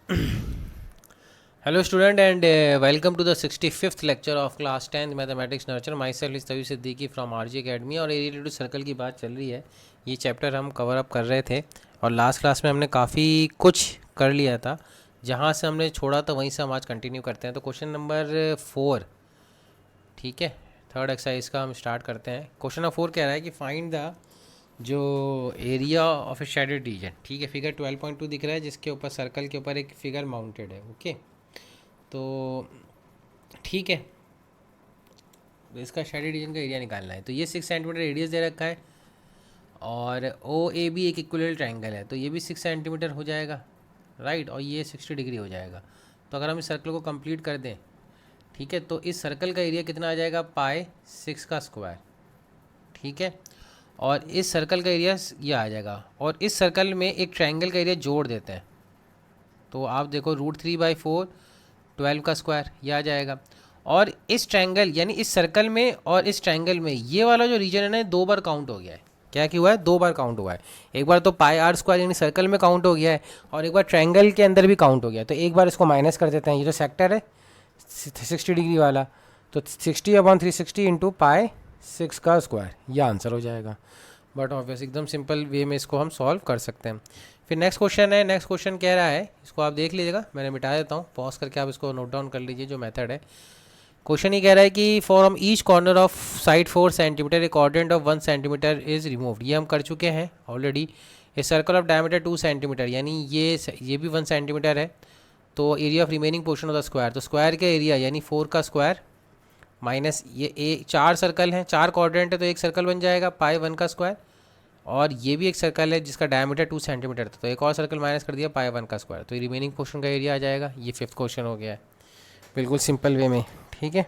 Hello student and welcome to the 65th lecture of class 10th mathematics nurture. Myself is Tavi Siddiqui from RG academy और area to circle की बात चल रही है। ये चैप्टर हम कवर अप कर रहे थे और लास्ट क्लास में हमने काफ़ी कुछ कर लिया था। जहाँ से हमने छोड़ा था वहीं से हम आज कंटिन्यू करते हैं। तो क्वेश्चन नंबर 4, ठीक है, थर्ड एक्सरसाइज का हम स्टार्ट करते हैं। क्वेश्चन नंबर 4 कह रहा है कि फाइंड द जो area of A shaded region, ठीक है, फिगर 12.2 दिख रहा है जिसके ऊपर सर्कल के ऊपर एक फिगर माउंटेड है। ओके, तो ठीक है, तो इसका शेडेड रीजन का एरिया निकालना है। तो ये 6 सेंटीमीटर रेडियस दे रखा है और ओ ए बी एक इक्वल ट्रायंगल है, तो ये भी 6 सेंटीमीटर हो जाएगा, राइट, और ये 60 डिग्री हो जाएगा। तो अगर हम इस सर्कल को कंप्लीट कर दें, ठीक है, तो इस सर्कल का एरिया कितना आ जाएगा, पाई 6 का स्क्वायर, ठीक है, और इस सर्कल का एरिया ये आ जाएगा। और इस सर्कल में एक ट्रायंगल का एरिया जोड़ देते हैं, तो आप देखो √3/4 12 का स्क्वायर ये आ जाएगा। और इस ट्रायंगल यानी इस सर्कल में और इस ट्रायंगल में ये वाला जो रीजन है ना, 2 बार काउंट हो गया है। क्या हुआ है, 2 बार काउंट हुआ है। एक बार तो πr² यानी सर्कल में काउंट हो गया है और एक बार ट्रायंगल के अंदर भी काउंट हो गया है। तो एक बार इसको माइनस कर देते हैं, ये जो सेक्टर है 60 डिग्री वाला, तो 60/360 इंटू π6 का स्क्वायर, ये आंसर हो जाएगा। बट ऑब्वियस एकदम सिंपल वे में इसको हम सॉल्व कर सकते हैं। फिर नेक्स्ट क्वेश्चन है, नेक्स्ट क्वेश्चन कह रहा है, इसको आप देख लीजिएगा, मैंने मिटा देता हूँ, पॉज करके आप इसको नोट डाउन कर लीजिए जो मेथड है। क्वेश्चन ये कह रहा है कि from each corner of side 4 centimetre A quadrant of 1 centimetre is removed. ये हम कर चुके हैं already. A circle of diameter 2 centimetre, यानी ये भी 1 सेंटीमीटर है, तो area of remaining portion of the square, तो स्क्वायर का एरिया यानी 4 का स्क्वायर माइनस ये 4 सर्कल हैं, 4 क्वाड्रेंट है, तो एक सर्कल बन जाएगा π1 का स्क्वायर, और ये भी एक सर्कल है जिसका डायमीटर 2 सेंटीमीटर था, तो एक और सर्कल माइनस कर दिया π1 का स्क्वायर, तो रिमेनिंग पोर्शन का एरिया आ जाएगा। ये 5th क्वेश्चन हो गया है, बिल्कुल सिंपल वे में, ठीक है।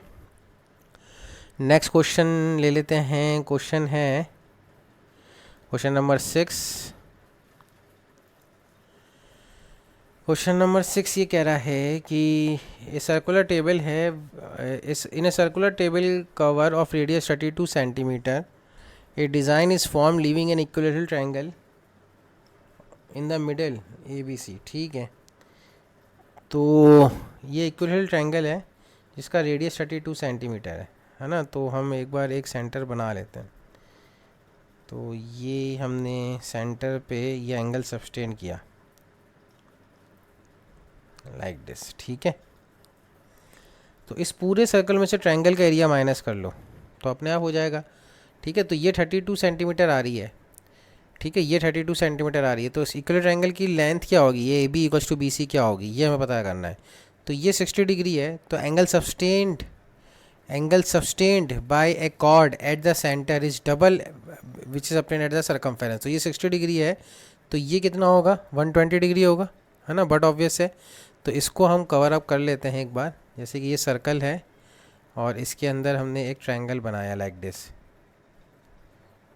नेक्स्ट क्वेश्चन ले लेते हैं। क्वेश्चन है क्वेश्चन नंबर 6। क्वेश्चन नंबर 6 ये कह रहा है कि ए सर्कुलर टेबल है, इस in a circular table cover of radius 32 centimetre a design is form leaving an equilateral triangle in the middle ABC, ठीक है। तो ये इक्विलेटरल ट्रायंगल है जिसका रेडियस 32 सेंटीमीटर है ना। तो हम एक बार एक सेंटर बना लेते हैं। तो ये हमने सेंटर पे ये एंगल सब्सटेन किया लाइक दिस, ठीक है। तो इस पूरे सर्कल में से ट्रायंगल का एरिया माइनस कर लो तो अपने आप हो जाएगा, ठीक है। तो ये 32 सेंटीमीटर आ रही है, ठीक है, ये 32 सेंटीमीटर आ रही है। तो इस इक्वल ट्रायंगल की लेंथ क्या होगी, ये AB इक्वल्स टू BC क्या होगी, ये हमें पता करना है। तो ये 60 डिग्री है, तो angle subtended by a chord at the centre is double which is obtained at the circumference. तो ये 60 डिग्री है, तो ये कितना होगा, 120 डिग्री होगा, है ना, बट ऑब्वियस है। तो इसको हम कवर अप कर लेते हैं एक बार। जैसे कि ये सर्कल है और इसके अंदर हमने एक ट्रायंगल बनाया लाइक दिस,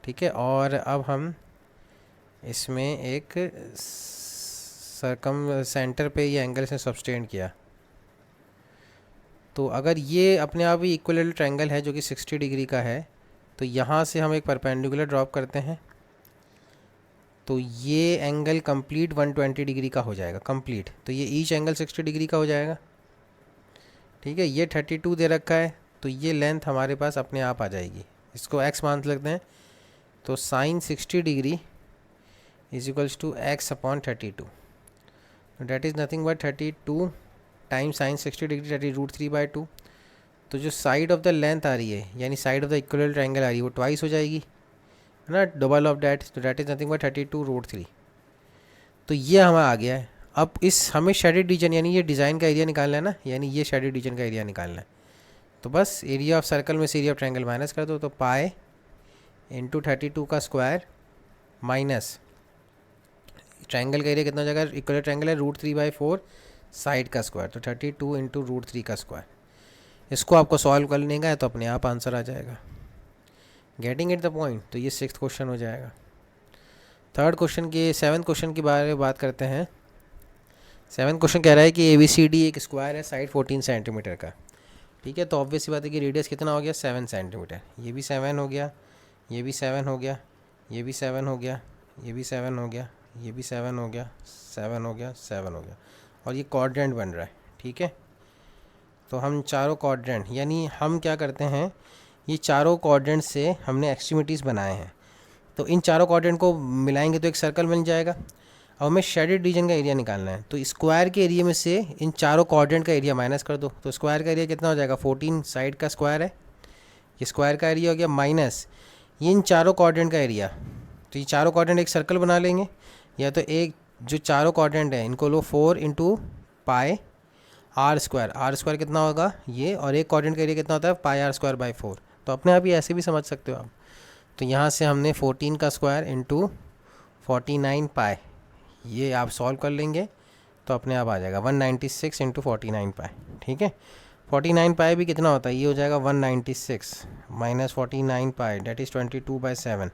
ठीक है। और अब हम इसमें एक सरकम सेंटर पे ये एंगल से सब्सटेंड किया। तो अगर ये अपने आप ही इक्विलेटरल ट्रायंगल है जो कि 60 डिग्री का है, तो यहाँ से हम एक परपेंडिकुलर ड्रॉप करते हैं, तो ये एंगल कंप्लीट 120 डिग्री का हो जाएगा कंप्लीट। तो ये ईच एंगल 60 डिग्री का हो जाएगा, ठीक है। ये 32 दे रखा है, तो ये लेंथ हमारे पास अपने आप आ जाएगी, इसको x मान लगते हैं। तो sine 60 degree is equals to x/32, that is nothing but 32 time sine 60 degree, that is √3/2। तो जो साइड ऑफ द लेंथ आ रही है यानी side of the equal triangle आ रही है वो ट्वाइस हो जाएगी, है ना, डबल ऑफ डैट, तो डैट इज़ नथिंग बट 32√3। तो ये हमें आ गया है। अब इस हमें शेडेड रीजन यानी ये डिज़ाइन का एरिया निकालना है ना, यानी ये शेडेड रीजन का एरिया निकालना है। तो बस एरिया ऑफ सर्कल में से एरिया ऑफ ट्रायंगल माइनस कर दो, तो पाई इंटू 32 का स्क्वायर माइनस ट्रायंगल का एरिया कितना हो जाएगा, इक्वल ट्रायंगल है √3/4 साइड का स्क्वायर, तो 32 इंटू √3 का स्क्वायर। इसको आपको सॉल्व कर लेगा है तो अपने आप आंसर आ जाएगा। Getting it the point. तो ये 6th क्वेश्चन हो जाएगा। थर्ड क्वेश्चन के 7th क्वेश्चन के बारे में बात करते हैं। 7th क्वेश्चन कह रहा है कि ABCD एक स्क्वायर है साइड 14 सेंटीमीटर का, ठीक है। तो ऑब्वियस सी बात है कि रेडियस कितना हो गया, 7 सेंटीमीटर। ये भी 7 हो गया, ये भी 7 हो गया, ये भी 7 हो गया, ये भी 7 हो गया, ये भी 7 हो गया, 7 हो गया, 7 हो गया। और ये क्वाड्रेंट बन रहा है, ठीक है। तो हम चारों क्वाड्रेंट, यानी हम क्या करते हैं, ये चारों क्वाड्रेंट से हमने एक्सट्रीमिटीज़ बनाए हैं, तो इन चारों क्वाड्रेंट को मिलाएंगे तो एक सर्कल बन जाएगा। अब हमें शेडेड रीजन का एरिया निकालना है, तो स्क्वायर के एरिया में से इन चारों क्वाड्रेंट का एरिया माइनस कर दो, तो स्क्वायर का एरिया कितना हो जाएगा, 14 साइड का स्क्वायर है, ये स्क्वायर का एरिया हो गया, माइनस ये इन चारों क्वाड्रेंट का एरिया। तो ये चारों क्वाड्रेंट एक सर्कल बना लेंगे, या तो एक जो चारों क्वाड्रेंट है इनको लो 4 इंटू पाई आर स्क्वायर कितना होगा ये, और एक क्वाड्रेंट का एरिया कितना होता है पाई आर स्क्वायर बाई 4। तो अपने आप ही ऐसे भी समझ सकते हो आप। तो यहाँ से हमने 14 का स्क्वायर इंटू 49 पाई, ये आप सॉल्व कर लेंगे तो अपने आप आ जाएगा 196 इंटू 49 पाई, ठीक है। 49 पाई भी कितना होता है, ये हो जाएगा 196 माइनस 49 पाई, डेट इज़ 22/7।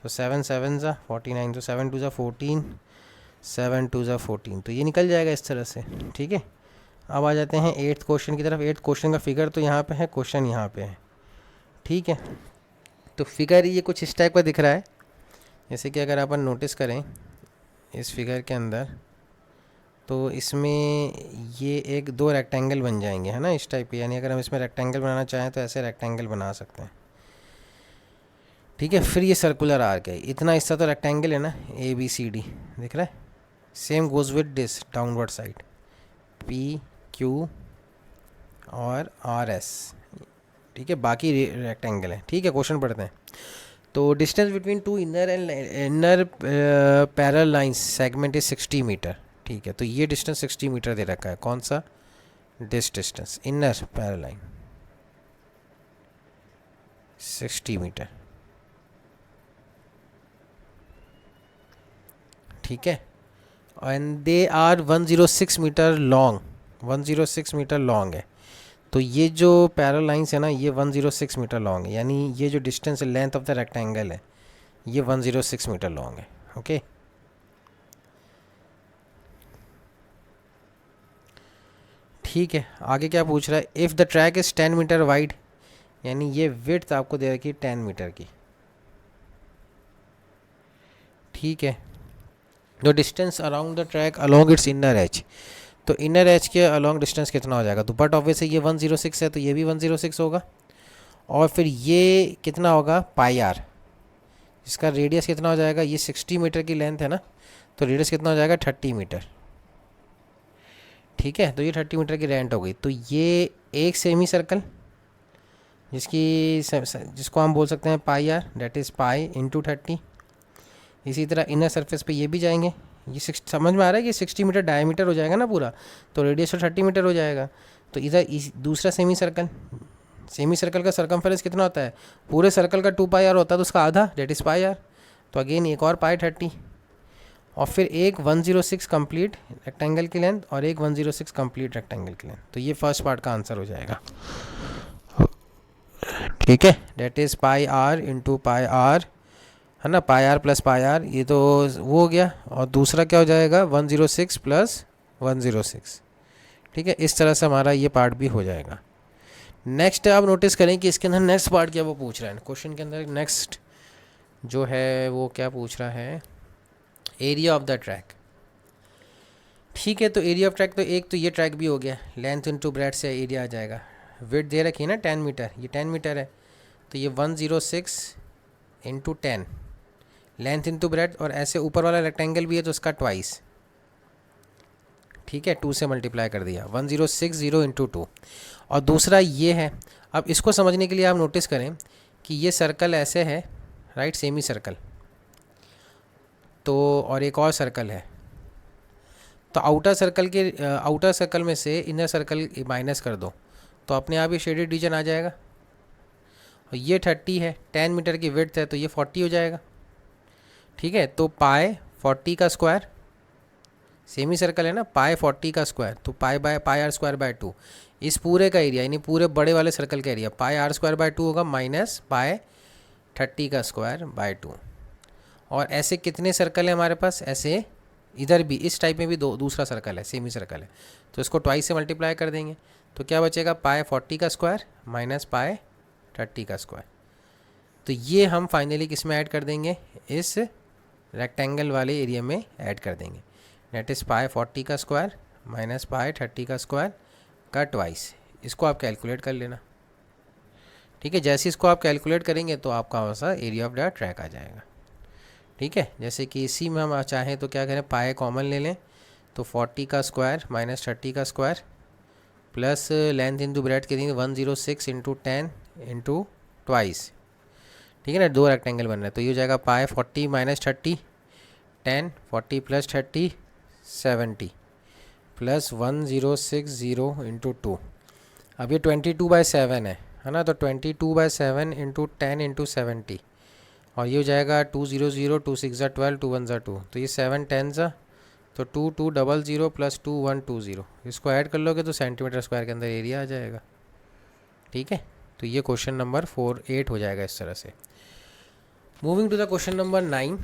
तो 7 7 ज़ा 49, तो 7 2 ज़ा 14, 7 2 ज़ा 14, तो ये निकल जाएगा इस तरह से, ठीक है। अब आ जाते हैं 8th क्वेश्चन की तरफ। 8th क्वेश्चन का फिगर तो यहाँ पे है, क्वेश्चन यहाँ पे है, ठीक है। तो फिगर ये कुछ इस टाइप का दिख रहा है, जैसे कि अगर अपन नोटिस करें इस फिगर के अंदर, तो इसमें ये एक दो रेक्टेंगल बन जाएंगे, है ना, इस टाइप के। यानी अगर हम इसमें रेक्टेंगल बनाना चाहें तो ऐसे रेक्टेंगल बना सकते हैं, ठीक है। फिर ये सर्कुलर आर्क है, इतना हिस्सा तो रेक्टेंगल है ना, ABCD दिख रहा है। Same goes with this downward side, PQ और RS, ठीक है, बाकी रेक्टेंगल है, ठीक है। क्वेश्चन पढ़ते हैं। तो distance between two inner parallel lines segment is 60 metre, ठीक है। तो ये डिस्टेंस 60 मीटर दे रखा है, कौन सा, this distance inner parallel line 60 metre, ठीक है। And they are 106 metre long, 106 metre long है। तो ये जो पैरेलल लाइंस है ना, ये 106 मीटर लॉन्ग है, यानी ये जो distance length of the rectangle है ये 106 मीटर लॉन्ग है, ओके। ठीक है, आगे क्या पूछ रहा है, if the track is 10 metre wide, यानी ये विड्थ आपको दे रखी है 10 मीटर की, ठीक है। The distance around the track along its inner as, तो इनर एज के अलॉन्ग डिस्टेंस कितना हो जाएगा, तो बट ऑब्वियसली ये 106 है तो ये भी 106 होगा, और फिर ये कितना होगा पाई आर, इसका रेडियस कितना हो जाएगा, ये 60 मीटर की लेंथ है ना, तो रेडियस कितना हो जाएगा 30 मीटर, ठीक है। तो ये 30 मीटर की लेंथ हो गई। तो ये एक सेमी सर्कल जिसको हम बोल सकते हैं pi R, that is pi into 30। इसी तरह इनर सरफेस पे ये भी जाएंगे, ये समझ में आ रहा है कि 60 मीटर डायमीटर हो जाएगा ना पूरा, तो रेडियस तो 30 मीटर हो जाएगा। तो इधर दूसरा सेमी सर्कल का सरकमफेरेंस कितना होता है, पूरे सर्कल का 2 पाई आर होता है, तो उसका आधा डेट इज़ पाई आर, तो अगेन एक और पाई 30, और फिर एक 106 कंप्लीट रेक्टेंगल की लेंथ और एक 106 कंप्लीट रेक्टेंगल की लेंथ। तो ये फर्स्ट पार्ट का आंसर हो जाएगा, ठीक है। That is pi r into pi r, है ना, pi r plus pi r, ये तो वो हो गया, और दूसरा क्या हो जाएगा 106 प्लस 106, ठीक है। इस तरह से हमारा ये पार्ट भी हो जाएगा। नेक्स्ट आप नोटिस करें कि इसके अंदर नेक्स्ट पार्ट क्या वो पूछ रहा है क्वेश्चन के अंदर, नेक्स्ट जो है वो क्या पूछ रहा है, एरिया ऑफ द ट्रैक, ठीक है। तो एरिया ऑफ ट्रैक, तो एक तो ये ट्रैक भी हो गया, लेंथ इंटू ब्रेड्थ से एरिया आ जाएगा। विड्थ दे रखी है ना 10 मीटर, ये 10 मीटर है, तो ये 106 इंटू 10 लेंथ इंटू ब्रेड्थ, और ऐसे ऊपर वाला रेक्टेंगल भी है तो उसका ट्वाइस, ठीक है, 2 से मल्टीप्लाई कर दिया, 1060 इंटू 2। और दूसरा ये है, अब इसको समझने के लिए आप नोटिस करें कि ये सर्कल ऐसे है, राइट, सेमी सर्कल, तो और एक और सर्कल है, तो आउटर सर्कल में से इनर सर्कल माइनस कर दो तो अपने आप ही शेडेड रीजन आ जाएगा। और ये 30 है, 10 मीटर की विड्थ है, तो ये 40 हो जाएगा, ठीक है। तो पाई 40 का स्क्वायर, सेमी सर्कल है ना, पाई 40 का स्क्वायर, तो पाई आर स्क्वायर बाय 2, इस पूरे का एरिया यानी पूरे बड़े वाले सर्कल का area pi r square by 2 होगा, माइनस पाई 30 का स्क्वायर बाय 2। और ऐसे कितने सर्कल है हमारे पास, ऐसे इधर भी इस टाइप में भी दूसरा सर्कल है, सेमी सर्कल है, तो इसको ट्वाइस से मल्टीप्लाई कर देंगे, तो क्या बचेगा पाई 40 का स्क्वायर माइनस पाई 30 का स्क्वायर। तो ये हम फाइनली किस में ऐड कर देंगे, इस रेक्टेंगल वाले एरिया में ऐड कर देंगे, डेट इज़ पाई 40 का स्क्वायर माइनस पाई 30 का स्क्वायर का ट्वाइस। इसको आप कैलकुलेट कर लेना, ठीक है। जैसे इसको आप कैलकुलेट करेंगे तो आपका वैसा एरिया ऑफ द ट्रैक आ जाएगा, ठीक है। जैसे कि इसी में हम चाहें तो क्या करें, पाए कॉमन ले लें, तो 40 का स्क्वायर माइनस 30 का square plus length into breadth कितनी 106 इंटू 10 इंटू ट्वाइस, ठीक है ना। दो रेक्टेंगल बन रहे हैं तो ये हो जाएगा पाए 40 माइनस 30 10 40 प्लस 30 70 प्लस 1060 इंटू 2। अब ये 22/7 है ना, तो 22/7 इंटू 10 इंटू 70 और ये हो जाएगा 200 2 6 12 2 1 2, तो ये 7 10 तो 2200 प्लस 2120, इसको ऐड कर लोगे तो सेंटीमीटर स्क्वायर के अंदर एरिया आ जाएगा, ठीक है। तो ये क्वेश्चन नंबर 48 हो जाएगा इस तरह से। Moving to the question number 9।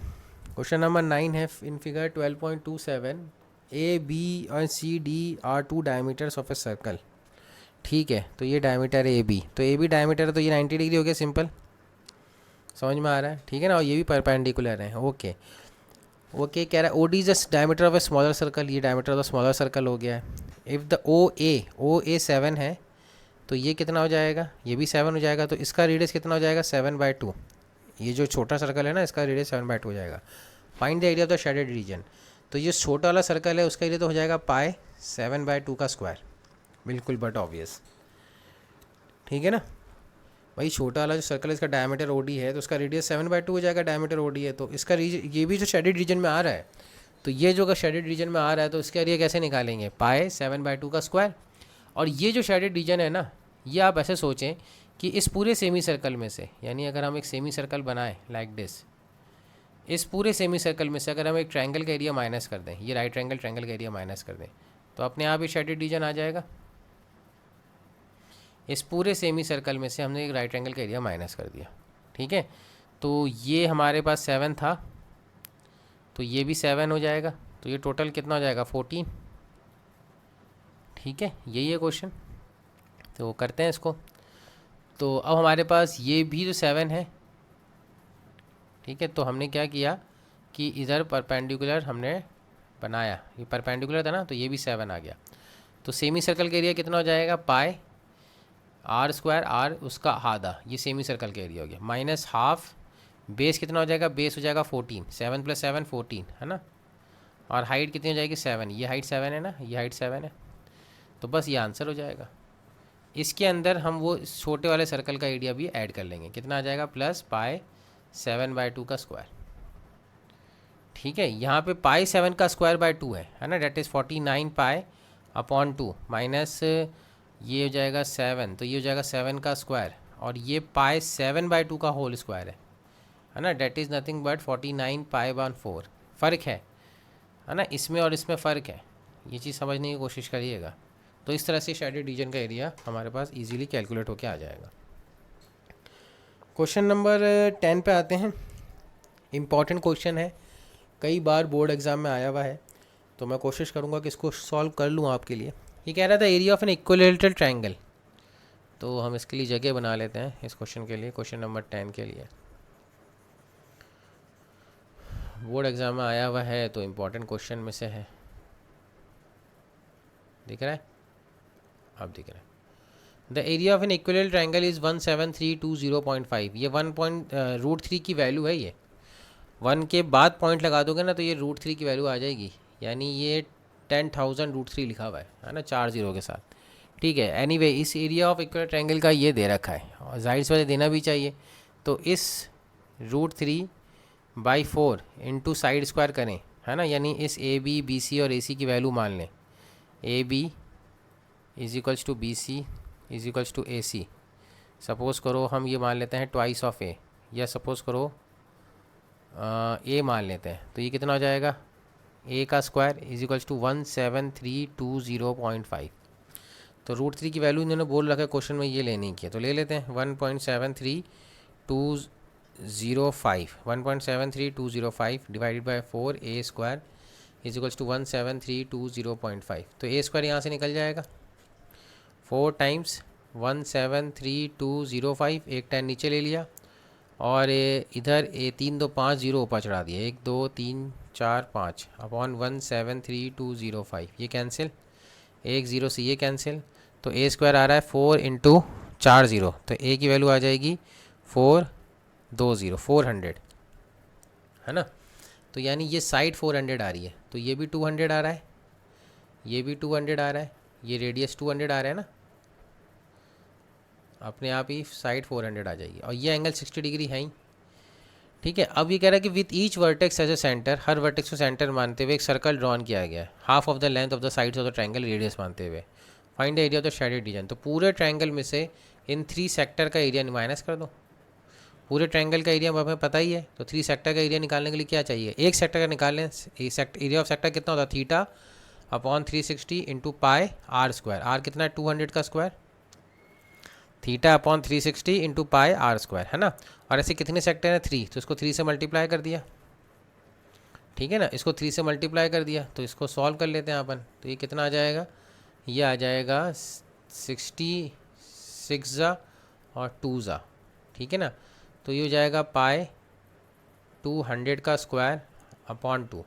Question number 9 है इन फिगर 12.27 ए बी और C D are two diameters of a circle, ठीक है। तो ये डायमीटर ए बी, तो ए बी डायमीटर है तो ये 90 डिग्री हो गया, सिंपल समझ में आ रहा है, ठीक है ना। और ये भी परपेंडिकुलर है, ओके ओके। कह रहा है O D is the diameter of a smaller circle, ये diameter of the smaller circle हो गया है। इफ़ द ओ ए 7 है तो ये कितना हो जाएगा, ये भी 7 हो जाएगा, तो इसका रेडियस कितना हो जाएगा 7/2। ये जो छोटा सर्कल है ना इसका रेडियस 7/2 हो जाएगा। Find the area of the shaded region, तो ये छोटा वाला सर्कल है उसका एरिया तो हो जाएगा पाए 7/2 का स्क्वायर, बिल्कुल बट ऑब्वियस, ठीक है ना। भाई छोटा वाला जो सर्कल है इसका डायमीटर ओडी है तो उसका रेडियस 7/2 हो जाएगा, डायमीटर ओडी है तो इसका ये भी जो शेडेड रीजन में आ रहा है, तो ये जो अगर शेडेड रीजन में आ रहा है तो इसका एरिया कैसे निकालेंगे, पाए 7/2 का स्क्वायर। और ये जो शेडेड रीजन है ना, ये आप ऐसे सोचें कि इस पूरे सेमी सर्कल में से, यानी अगर हम एक सेमी सर्कल बनाएं लाइक दिस, इस पूरे सेमी सर्कल में से अगर हम एक ट्रायंगल का एरिया माइनस कर दें, ये राइट ट्रायंगल का एरिया माइनस कर दें, तो अपने आप ये शेडेड रीजन आ जाएगा। इस पूरे सेमी सर्कल में से हमने एक राइट एंगल का एरिया माइनस कर दिया, ठीक है। तो ये हमारे पास 7 था तो ये भी 7 हो जाएगा, तो ये टोटल कितना हो जाएगा 14, ठीक है। यही है क्वेश्चन, तो करते हैं इसको। तो अब हमारे पास ये भी जो 7 है, ठीक है, तो हमने क्या किया कि इधर परपेंडिकुलर हमने बनाया, ये परपेंडिकुलर था ना तो ये भी 7 आ गया। तो सेमी सर्कल का एरिया कितना हो जाएगा, पाए आर स्क्वायर, आर उसका आधा, ये सेमी सर्कल का एरिया हो गया, माइनस हाफ बेस कितना हो जाएगा, बेस हो जाएगा 14, 7 + 7 14 है ना। और हाइट कितनी हो जाएगी 7, ये हाइट 7 है ना, ये हाइट 7 है, तो बस ये आंसर हो जाएगा। इसके अंदर हम वो छोटे वाले सर्कल का एरिया भी ऐड कर लेंगे, कितना आ जाएगा प्लस पाए 7/2 का स्क्वायर, ठीक है। यहाँ पे पाई 7 का स्क्वायर बाय 2 है ना, डेट इज़ 49 पाए अपॉन 2 माइनस ये हो जाएगा 7, तो ये हो जाएगा 7 का स्क्वायर, और ये पाए 7/2 का होल स्क्वायर है ना, डेट इज़ नथिंग बट 49 पाई/4। फ़र्क है ना, इसमें और इसमें फ़र्क है, ये चीज़ समझने की कोशिश करिएगा। तो इस तरह से शेडेड रीजन का एरिया हमारे पास इजीली कैलकुलेट होके आ जाएगा। क्वेश्चन नंबर 10 पे आते हैं। इम्पॉर्टेंट क्वेश्चन है, कई बार बोर्ड एग्ज़ाम में आया हुआ है, तो मैं कोशिश करूँगा कि इसको सॉल्व कर लूँ आपके लिए। ये कह रहा था area of an equilateral triangle, तो हम इसके लिए जगह बना लेते हैं इस क्वेश्चन के लिए, क्वेश्चन नंबर 10 के लिए। बोर्ड एग्ज़ाम में आया हुआ है तो इम्पॉर्टेंट क्वेश्चन में से है, दिख रहा है, अब दिख रहा है। The area of an equilateral triangle is 17320.5, ये 1.√3 की वैल्यू है, ये 1 के बाद पॉइंट लगा दोगे ना तो ये √3 की वैल्यू आ जाएगी, यानी ये 10,000√3 लिखा हुआ है ना, 4 0 के साथ, ठीक है। एनीवे इस एरिया ऑफ इक्विलैटरल ट्रायंगल का ये दे रखा है और जाहिर सी बात है देना भी चाहिए, तो इस √3/4 इंटू साइड स्क्वायर करें, है ना, यानी इस ए बी बी सी और ए सी की वैल्यू मान लें, A B is equals to B C is equals to A C. Suppose करो हम ये मान लेते हैं ट्वाइस ऑफ ए, या सपोज़ करो ए मान लेते हैं, तो ये कितना हो जाएगा, ए का स्क्वायर इज इक्वल्स टू 17320.5। तो √3 की वैल्यू इन्होंने बोल रखा है क्वेश्चन में ये लेनी की है, तो ले लेते हैं 1.73205 divided by 4 A square is equals to 17320.5। तो ए स्क्वायर यहाँ से निकल जाएगा, 4 टाइम्स 1732005, एक 10 नीचे ले लिया, और इधर 3 2 5 0 ऊपर चढ़ा दिया, 1 2 3 4 5 अपॉन 1732005, ये कैंसिल, एक ज़ीरो से ये कैंसिल, तो ए स्क्वायर आ रहा है 4 इंटू 4 ज़ीरो, तो ए की वैल्यू आ जाएगी 420, 400, है ना। तो यानी ये साइड 400 आ रही है, तो ये भी 200 आ रहा है, ये भी 200 आ रहा है, ये रेडियस 200 आ रहा है ना, अपने आप ही साइड 400 आ जाएगी, और ये एंगल 60 डिग्री है ही, ठीक है। अब ये कह रहा है कि with each vertex as a centre, हर वर्टेक्स को सेंटर मानते हुए एक सर्कल ड्रॉन किया गया है, half of the length of the sides of the triangle radius मानते हुए, find the area of the shaded region. तो पूरे ट्रायंगल में से इन 3 सेक्टर का एरिया माइनस कर दो, पूरे ट्रायंगल का एरिया हमें पता ही है, तो 3 सेक्टर का एरिया निकालने के लिए क्या चाहिए, एक सेक्टर का निकालने, एरिया ऑफ सेक्टर कितना होता है, theta upon 360 into pi r square, r कितना है 200 का square, theta upon 360 into pi r square, है ना। और ऐसे कितने सेक्टर हैं, 3, तो इसको 3 से मल्टीप्लाई कर दिया, ठीक है ना, इसको 3 से मल्टीप्लाई कर दिया, तो इसको सॉल्व कर लेते हैं अपन, तो ये कितना आ जाएगा, ये आ जाएगा 66 ज़ा और 2 ज़ा, ठीक है ना। तो ये हो जाएगा पाई 200 का स्क्वायर अपॉन 2,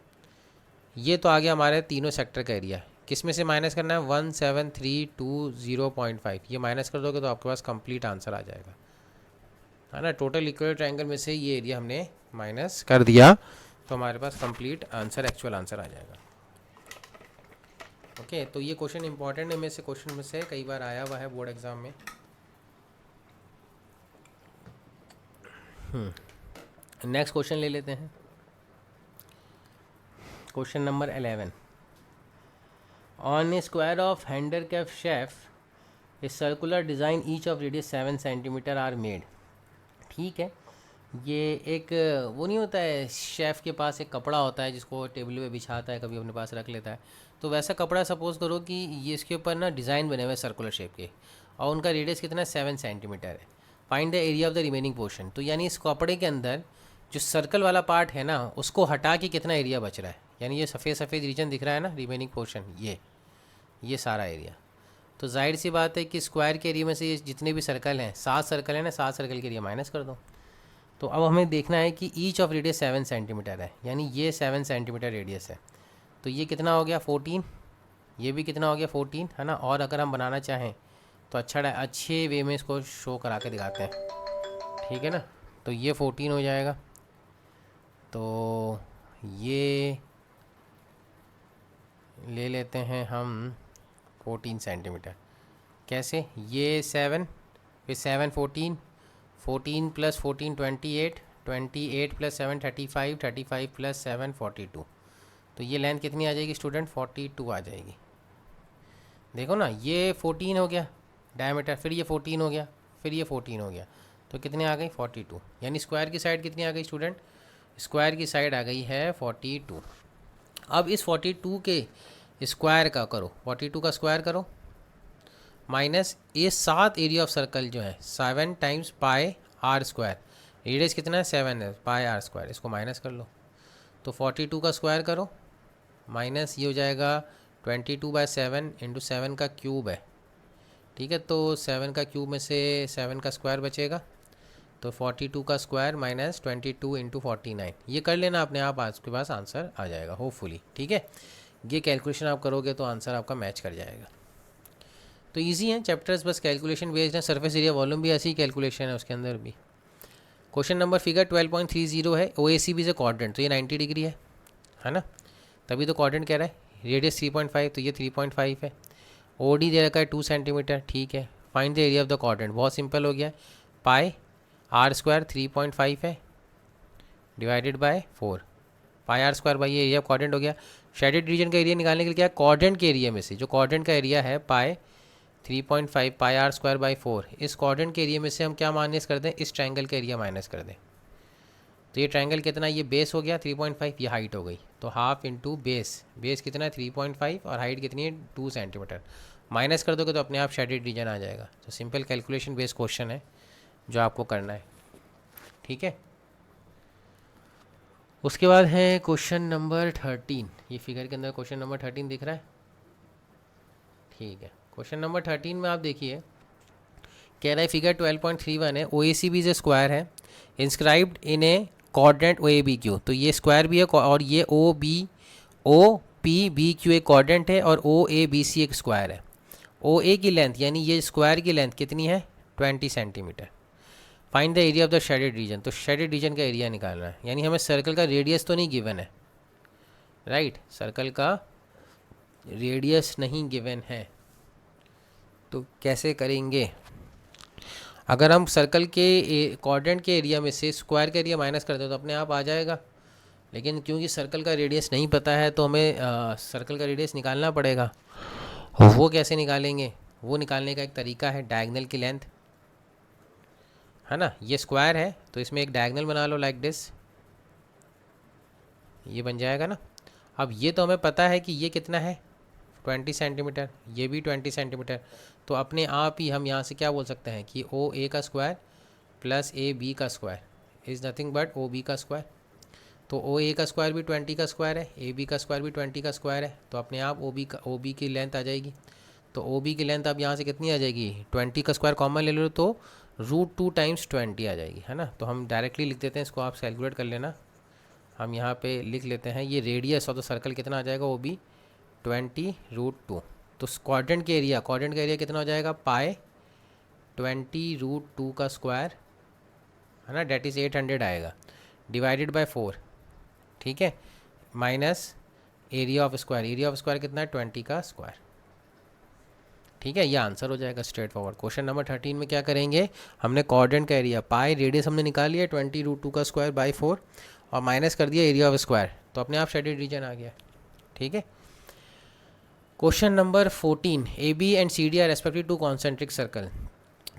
ये तो आ गया हमारे तीनों सेक्टर का एरिया। किस में से माइनस करना है, 17320.5, ये माइनस कर दोगे तो आपके पास कंप्लीट आंसर आ जाएगा, है ना। टोटल इक्वल ट्रायंगल में से ये एरिया हमने माइनस कर दिया, तो हमारे पास कंप्लीट आंसर, एक्चुअल आंसर आ जाएगा। ओके, तो ये क्वेश्चन इंपॉर्टेंट है, में से क्वेश्चन में से कई बार आया हुआ है बोर्ड एग्जाम में। नेक्स्ट क्वेश्चन ले लेते हैं, question number 11। On a square of handkerchief a circular design each of radius 7 centimetre are made, ठीक है। ये एक वो नहीं होता है, शेफ़ के पास एक कपड़ा होता है जिसको टेबल पे बिछाता है, कभी अपने पास रख लेता है, तो वैसा कपड़ा सपोज़ करो कि ये इसके ऊपर ना डिज़ाइन बने हुए सर्कुलर शेप के, और उनका रेडियस कितना है 7 सेंटीमीटर है। Find the area of the remaining portion, तो यानी इस कपड़े के अंदर जो सर्कल वाला पार्ट है ना, उसको हटा के कितना एरिया बच रहा है, यानी ये सफ़ेद सफ़ेद रीजन दिख रहा है ना, रिमेनिंग पोर्शन, ये सारा एरिया। तो जाहिर सी बात है कि स्क्वायर के एरिया में से ये जितने भी सर्कल हैं, 7 सर्कल हैं ना, 7 सर्कल के एरिया माइनस कर दो। तो अब हमें देखना है कि ईच ऑफ रेडियस 7 सेंटीमीटर है, यानी ये 7 सेंटीमीटर रेडियस है, तो ये कितना हो गया 14, ये भी कितना हो गया 14, है ना। और अगर हम बनाना चाहें तो अच्छे वे में इसको शो करा के दिखाते हैं, ठीक है ना। तो ये 14 हो जाएगा, तो ये ले लेते हैं हम 14 सेंटीमीटर। कैसे, ये 7, फिर 7 14, 14 प्लस 14 28, 28 प्लस 7 35, 35 प्लस 7 42, तो ये लेंथ कितनी आ जाएगी स्टूडेंट, 42 आ जाएगी। देखो ना, ये 14 हो गया डायमीटर, फिर ये 14 हो गया, फिर ये 14 हो गया, तो कितने आ गई 42, यानी स्क्वायर की साइड कितनी आ गई स्टूडेंट, स्क्वायर की साइड आ गई है 42। अब इस 42 के स्क्वायर का करो, 42 का स्क्वायर करो, माइनस ये 7 एरिया ऑफ सर्कल जो है 7 times pi r square, radius कितना है 7 है, पाई आर स्क्वायर, इसको माइनस कर लो, तो 42 का स्क्वायर करो, माइनस ये हो जाएगा 22/7 इंटू 7 का क्यूब है, ठीक है। तो 7 का क्यूब में से 7 का स्क्वायर बचेगा, तो 42 का स्क्वायर माइनस 22 इंटू 49, ये कर लेना अपने आप, आपके पास आंसर आ जाएगा होपफुली, ठीक है। ये कैलकुलेशन आप करोगे तो आंसर आपका मैच कर जाएगा। तो इजी है चैप्टर्स, बस कैलकुलेशन बेस्ड है, सरफेस एरिया वॉल्यूम भी ऐसी ही कैलकुलेशन है उसके अंदर भी। क्वेश्चन नंबर फिगर 12.30 है, ओ ए सी बी से क्वाड्रेंट, तो ये 90 डिग्री है ना, तभी तो क्वाड्रेंट कह रहा है। रेडियस 3.5, तो ये 3.5 है। ओ डी दे रखा है 2 सेंटीमीटर, ठीक है। Find the area of the quadrant, बहुत सिंपल हो गया, पाई आर स्क्वायर 3.5 है divided by 4, pi r square by ये एरिया क्वाड्रेंट हो गया। शेडेड रीजन का एरिया निकालने के लिए क्या है, क्वाड्रेंट के एरिया में से जो क्वाड्रेंट का एरिया है पाई 3.5 पाई आर स्क्वायर बाई 4, इस क्वाड्रेंट के एरिया में से हम क्या माइनस कर दें, इस ट्रायंगल का एरिया माइनस कर दें। तो ये ट्रायंगल कितना, ये बेस हो गया 3.5, ये हाइट हो गई, तो हाफ इंटू बेस, बेस कितना है 3.5 और हाइट कितनी है 2 सेंटीमीटर, माइनस कर दोगे तो अपने आप शेडेड रीजन आ जाएगा। तो सिंपल कैलकुलेशन बेस्ड क्वेश्चन है जो आपको करना है, ठीक है। उसके बाद है क्वेश्चन नंबर 13, ये फिगर के अंदर क्वेश्चन नंबर 13 दिख रहा है, ठीक है। क्वेश्चन नंबर 13 में आप देखिए, कह रहा है फिगर 12.31 है, O A C B is a square है inscribed in a quadrant O A B Q, तो ये स्क्वायर भी है और ये O B O P B Q एक क्वाड्रेंट है और ओ ए बी सी एक स्क्वायर है। ओ ए की लेंथ यानी ये स्क्वायर की लेंथ कितनी है 20 centimetre. Find the area of the shaded region, तो शेडेड रीजन का एरिया निकालना है, यानी हमें सर्कल का रेडियस तो नहीं गिवन है, राइट सर्कल का रेडियस नहीं गिवन है, तो कैसे करेंगे। अगर हम सर्कल के क्वाड्रेंट के एरिया में से स्क्वायर का एरिया माइनस करते हो तो अपने आप आ जाएगा, लेकिन क्योंकि सर्कल का रेडियस नहीं पता है तो हमें सर्कल का रेडियस निकालना पड़ेगा। वो कैसे निकालेंगे, वो निकालने का एक तरीका है डायगोनल की लेंथ, है ना। ये स्क्वायर है तो इसमें एक डायगोनल बना लो लाइक दिस, ये बन जाएगा ना। अब ये तो हमें पता है कि ये कितना है 20 सेंटीमीटर, ये भी 20 सेंटीमीटर, तो अपने आप ही हम यहाँ से क्या बोल सकते हैं कि ओ ए का स्क्वायर प्लस ए बी का square is nothing but O B का स्क्वायर। तो ओ ए का स्क्वायर भी 20 का स्क्वायर है, ए बी का स्क्वायर भी 20 का स्क्वायर है, तो अपने आप ओ बी की लेंथ आ जाएगी। तो ओ बी की लेंथ अब यहाँ से कितनी आ जाएगी 20 का स्क्वायर कॉमन ले लो तो √2 टाइम्स 20 आ जाएगी, है ना। तो हम डायरेक्टली लिख देते हैं, इसको आप कैलकुलेट कर लेना। हम यहाँ पे लिख लेते हैं ये रेडियस ऑफ द सर्कल कितना आ जाएगा, वो भी 20√2। तो क्वाड्रेंट का एरिया कितना हो जाएगा पाए 20√2 का स्क्वायर, है ना, डेट इज़ 800 आएगा, डिवाइडेड बाय 4, ठीक है, माइनस एरिया ऑफ स्क्वायर कितना है 20 का स्क्वायर, ठीक है। ये आंसर हो जाएगा स्ट्रेट फॉरवर्ड। क्वेश्चन नंबर 13 में क्या करेंगे, हमने क्वाड्रेंट का एरिया पाई रेडियस हमने निकाल लिया 20√2 का स्क्वायर बाई 4 और माइनस कर दिया एरिया ऑफ स्क्वायर, तो अपने आप शेडेड रीजन आ गया, ठीक है। Question number 14, A B and C D are respective to concentric circle.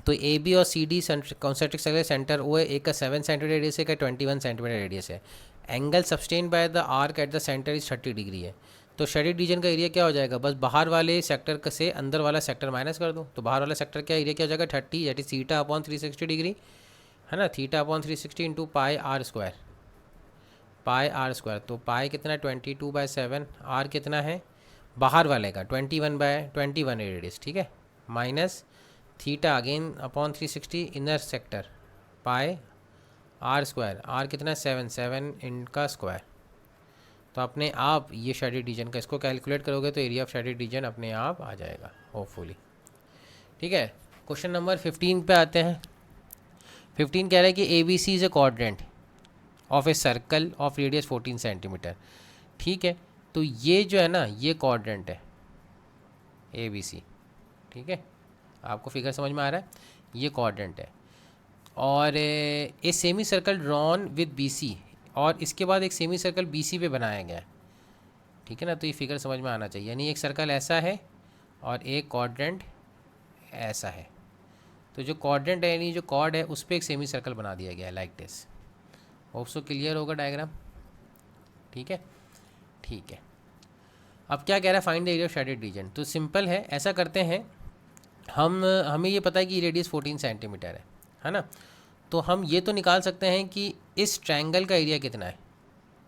तो ए बी और C D concentric circle centre O है, एक का 7 सेंटीमीटर रेडियस है, एक का 21 सेंटीमीटर रेडियस है। Angle sustain by the arc eight the centre is 30 degree है। तो शेडेड रीजन का एरिया क्या हो जाएगा, बस बाहर वाले सेक्टर से अंदर वाला सेक्टर माइनस कर दो, तो बाहर वाला सेक्टर का एरिया क्या हो जाएगा 30, that is theta upon 360 degree, है ना, theta upon 360 into pi r square, तो पाई कितना 22/7, आर कितना है बाहर वाले का 21/21 रेडियस, ठीक है, minus theta again upon 360 inner sector pi r square, r कितना 7 इनका स्क्वायर, तो अपने आप ये शेडेड रीजन का इसको कैलकुलेट करोगे तो एरिया ऑफ शेडेड रीजन अपने आप आ जाएगा होपफुली, ठीक है। क्वेश्चन नंबर 15 पे आते हैं। 15 कह रहा है कि A B C is a quadrant of a circle of radius 14 centimetre, ठीक है। तो ये जो है ना ये क्वाड्रेंट है ए बी सी, ठीक है, आपको फिगर समझ में आ रहा है, ये क्वाड्रेंट है और a semicircle drawn with B C, और इसके बाद एक सेमी सर्कल बी सी पे बनाया गया है, ठीक है ना। तो ये फिगर समझ में आना चाहिए, यानी एक सर्कल ऐसा है और एक क्वाड्रेंट ऐसा है, तो जो क्वाड्रेंट है यानी जो कॉर्ड है उस पर एक सेमी सर्कल बना दिया गया है like this. Hope so clear होगा डायग्राम, ठीक है, ठीक है। अब क्या कह रहा है find the area of shaded region, तो सिंपल है, ऐसा करते हैं हमें ये पता है कि रेडियस 14 सेंटीमीटर है ना, तो हम ये तो निकाल सकते हैं कि इस ट्रायंगल का एरिया कितना है,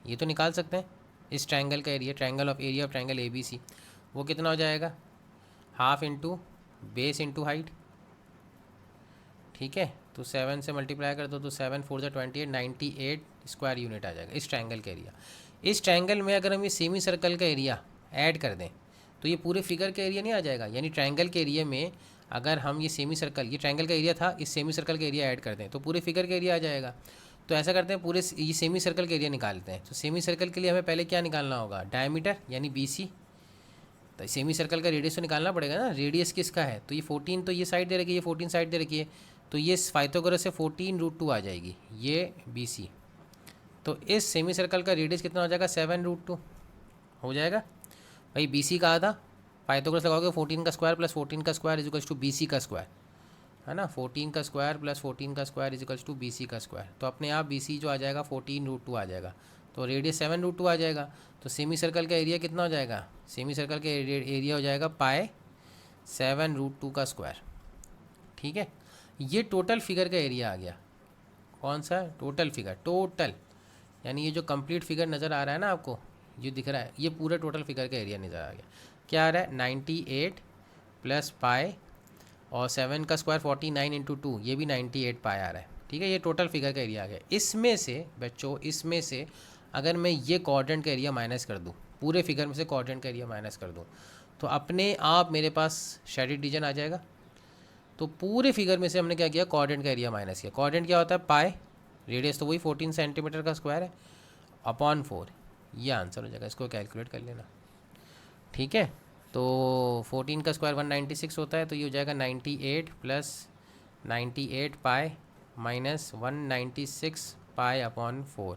ये तो निकाल सकते हैं इस ट्रायंगल का area, triangle of area of triangle A B C, वो कितना हो जाएगा half into base into height, ठीक है। तो 7 से मल्टीप्लाई कर दो तो 7 4 ज़ा 28, 98 स्क्वायर यूनिट आ जाएगा इस ट्रायंगल का एरिया। इस ट्रायंगल में अगर हम ये सेमी सर्कल का एरिया ऐड कर दें तो ये पूरे फिगर का एरिया नहीं आ जाएगा, यानी ट्रायंगल के एरिया में अगर हम ये सेमी सर्कल, ये ट्रायंगल का एरिया था, इस सेमी सर्कल का एरिया ऐड कर दें तो पूरे फिगर का एरिया आ जाएगा। तो ऐसा करते हैं पूरे ये सेमी सर्कल का एरिया निकालते हैं। तो सेमी सर्कल के लिए हमें पहले क्या निकालना होगा, डायमीटर यानी बी सी, तो सेमी सर्कल का रेडियस तो निकालना पड़ेगा ना, रेडियस किसका है, तो ये 14 तो ये साइड दे रखी है, ये 14 साइड दे रखी है, तो ये पाइथागोरस से 14√2 आ जाएगी ये बी सी। तो इस सेमी सर्कल का रेडियस कितना हो जाएगा 7√2 हो जाएगा। भाई बी सी कहा था, पाइथागोरस लगाओगे 14 का स्क्वायर प्लस 14 का square is equals to B C का स्क्वायर, है ना, 14 का स्क्वायर प्लस 14 का square is equals to B C का स्क्वायर, तो अपने आप बी सी जो आ जाएगा 14√2 आ जाएगा, तो रेडियस 7√2 आ जाएगा। तो सेमी सर्कल का एरिया कितना हो जाएगा, सेमी सर्कल का एरिया हो जाएगा पाए 7√2 का स्क्वायर, ठीक है। ये टोटल फिगर का एरिया आ गया, कौन सा टोटल फिगर, टोटल यानी ये जो कंप्लीट फिगर नज़र आ रहा है ना आपको, ये दिख रहा है, ये पूरे टोटल फिगर का एरिया नज़र आ गया। क्या आ रहा है 98 प्लस पाए और 7 का स्क्वायर 49 इंटू 2, ये भी 98 पाए आ रहा है, ठीक है। ये टोटल फिगर का एरिया आ गया। इसमें से बच्चों, इसमें से अगर मैं ये क्वाड्रेंट का एरिया माइनस कर दूँ पूरे फिगर में से क्वाड्रेंट का एरिया माइनस कर दूँ तो अपने आप मेरे पास शेडेड रीजन आ जाएगा। तो पूरे फिगर में से हमने क्या किया, क्वाड्रेंट का एरिया माइनस किया। क्वाड्रेंट क्या होता है, पाई, रेडियस तो वही 14 सेंटीमीटर का स्क्वायर है, अपॉन 4, ये आंसर हो जाएगा। इसको कैलकुलेट कर लेना, ठीक है। तो 14 का स्क्वायर 196 होता है, तो ये हो जाएगा 98 plus 98 pi minus 196 pi upon 4।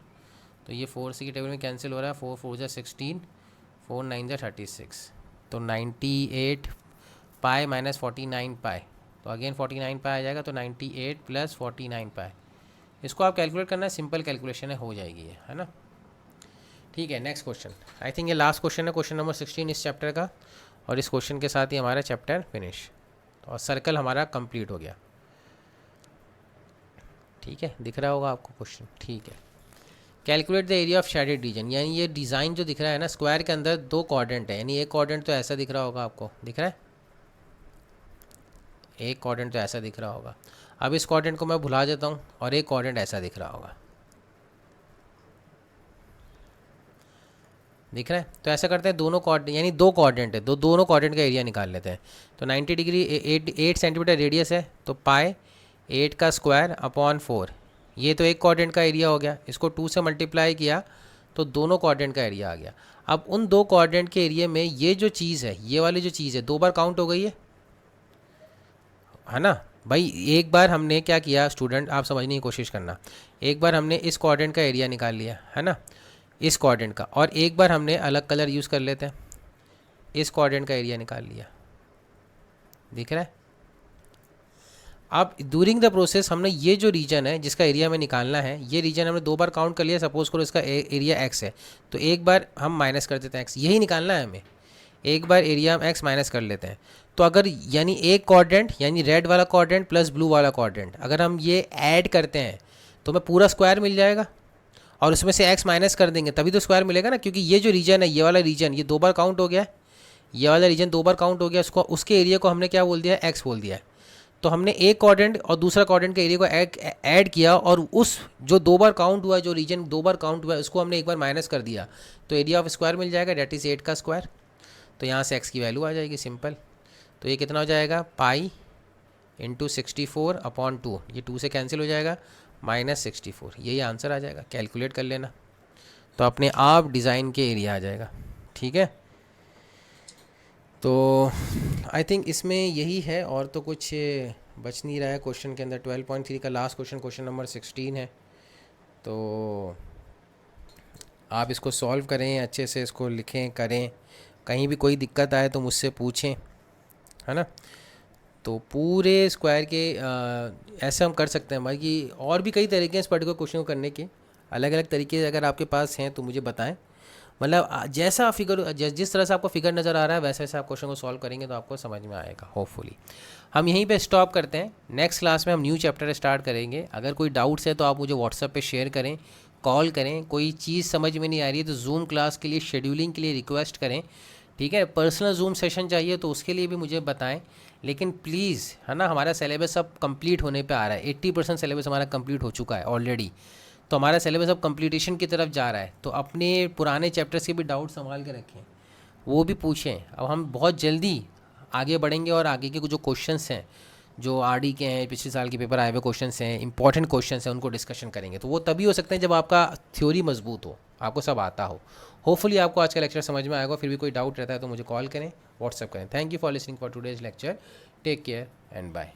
तो ये 4 से की टेबल में कैंसिल हो रहा है, 4 4 जा 16, 4 9 जा 36। तो 98 पाई माइनस 49 पाई, तो अगेन 49 पाई आ जाएगा। तो 98 प्लस 49 पाई, इसको आप कैलकुलेट करना है, सिंपल कैलकुलेशन है, हो जाएगी ये, है ना। ठीक है, नेक्स्ट क्वेश्चन। आई थिंक ये लास्ट क्वेश्चन है, क्वेश्चन नंबर 16 इस चैप्टर का, और इस क्वेश्चन के साथ ही हमारा चैप्टर फिनिश, और सर्कल हमारा कंप्लीट हो गया। ठीक है, दिख रहा होगा आपको क्वेश्चन, ठीक है। Calculate the area of shaded region, यानी ये डिज़ाइन जो दिख रहा है ना, स्क्वायर के अंदर 2 क्वाड्रेंट है, यानी एक क्वाड्रेंट तो ऐसा दिख रहा होगा, आपको दिख रहा है, एक क्वाड्रेंट तो ऐसा दिख रहा होगा। अब इस क्वाड्रेंट को मैं भुला देता हूँ और एक क्वाड्रेंट ऐसा दिख रहा होगा, दिख रहा है। तो ऐसा करते हैं, दोनों क्वाड्रेंट यानी 2 क्वाड्रेंट है, दोनों क्वाड्रेंट का एरिया निकाल लेते हैं। तो 90 डिग्री 8 सेंटीमीटर रेडियस है, तो पाई 8 का स्क्वायर अपॉन 4, ये तो एक क्वाड्रेंट का एरिया हो गया। इसको 2 से मल्टीप्लाई किया तो दोनों क्वाड्रेंट का एरिया आ गया। अब उन 2 क्वाड्रेंट के एरिया में ये जो चीज़ है, ये वाली जो चीज़ है, 2 बार काउंट हो गई है ना भाई। एक बार हमने क्या किया स्टूडेंट, आप समझने की कोशिश करना, एक बार हमने इस क्वाड्रेंट का एरिया निकाल लिया है ना, इस क्वाड्रेंट का, और एक बार हमने अलग कलर यूज़ कर लेते हैं, इस क्वाड्रेंट का एरिया निकाल लिया, दिख रहा है। अब ड्यूरिंग द प्रोसेस हमने ये जो रीजन है जिसका एरिया हमें निकालना है, ये रीजन हमने 2 बार काउंट कर लिया। सपोज करो इसका एरिया एक्स है, तो एक बार हम माइनस कर देते हैं एक्स, यही निकालना है हमें, एक बार एरिया हम एक्स माइनस कर लेते हैं। तो अगर यानी एक क्वाड्रेंट यानी रेड वाला क्वाड्रेंट प्लस ब्लू वाला क्वाड्रेंट, अगर हम ये ऐड करते हैं तो हमें पूरा स्क्वायर मिल जाएगा, और उसमें से एक्स माइनस कर देंगे तभी तो स्क्वायर मिलेगा ना, क्योंकि ये जो रीजन है, ये वाला रीजन, ये 2 बार काउंट हो गया है, ये वाला रीजन 2 बार काउंट हो गया, उसको उसके एरिया को हमने क्या बोल दिया, एक्स बोल दिया है। तो हमने एक क्वाड्रेंट और दूसरा क्वाड्रेंट के एरिया को ऐड किया, और उस जो 2 बार काउंट हुआ, जो रीजन 2 बार काउंट हुआ, उसको हमने एक बार माइनस कर दिया, तो एरिया ऑफ स्क्वायर मिल जाएगा, डेट इज़ 8 का स्क्वायर। तो यहाँ से एक्स की वैल्यू आ जाएगी, सिंपल। तो ये कितना हो जाएगा, पाई इंटू 64 अपॉन 2, ये 2 से कैंसिल हो जाएगा, माइनस 64, यही आंसर आ जाएगा। कैलकुलेट कर लेना, तो अपने आप डिज़ाइन के एरिया आ जाएगा, ठीक है। तो आई थिंक इसमें यही है, और तो कुछ बच नहीं रहा है क्वेश्चन के अंदर। 12.3 का लास्ट क्वेश्चन, क्वेश्चन नंबर 16 है। तो आप इसको सॉल्व करें, अच्छे से इसको लिखें, करें, कहीं भी कोई दिक्कत आए तो मुझसे पूछें, है ना। तो पूरे स्क्वायर के ऐसे हम कर सकते हैं भाई, कि और भी कई तरीके हैं इस पर्टिकुलर क्वेश्चन को करने के, अलग अलग तरीके अगर आपके पास हैं तो मुझे बताएं। मतलब जैसा फिगर, जिस तरह से आपको फिगर नज़र आ रहा है वैसे वैसे आप क्वेश्चन को सॉल्व करेंगे तो आपको समझ में आएगा, होपफुली। हम यहीं पे स्टॉप करते हैं, नेक्स्ट क्लास में हम न्यू चैप्टर स्टार्ट करेंगे। अगर कोई डाउट्स है तो आप मुझे व्हाट्सएप पे शेयर करें, कॉल करें, कोई चीज़ समझ में नहीं आ रही है तो जूम क्लास के लिए शेड्यूलिंग के लिए रिक्वेस्ट करें, ठीक है। पर्सनल जूम सेशन चाहिए तो उसके लिए भी मुझे बताएं, लेकिन प्लीज़, है ना, हमारा सिलेबस अब कंप्लीट होने पे आ रहा है, 80% सिलेबस हमारा कंप्लीट हो चुका है ऑलरेडी। तो हमारा सिलेबस अब कंप्लीटेशन की तरफ जा रहा है, तो अपने पुराने चैप्टर्स के भी डाउट संभाल के रखें, वो भी पूछें। अब हम बहुत जल्दी आगे बढ़ेंगे और आगे के जो क्वेश्चंस हैं, जो आरडी के हैं, पिछले साल के पेपर आए हुए क्वेश्चंस हैं, इंपॉर्टेंट क्वेश्चंस हैं, उनको डिस्कशन करेंगे। तो वो तभी हो सकते हैं जब आपका थ्योरी मजबूत हो, आपको सब आता हो। होपफुली आपको आज का लेक्चर समझ में आएगा। फिर भी कोई डाउट रहता है तो मुझे कॉल करें, व्हाट्सएप करें। Thank you for listening for today's lecture. Take care and bye.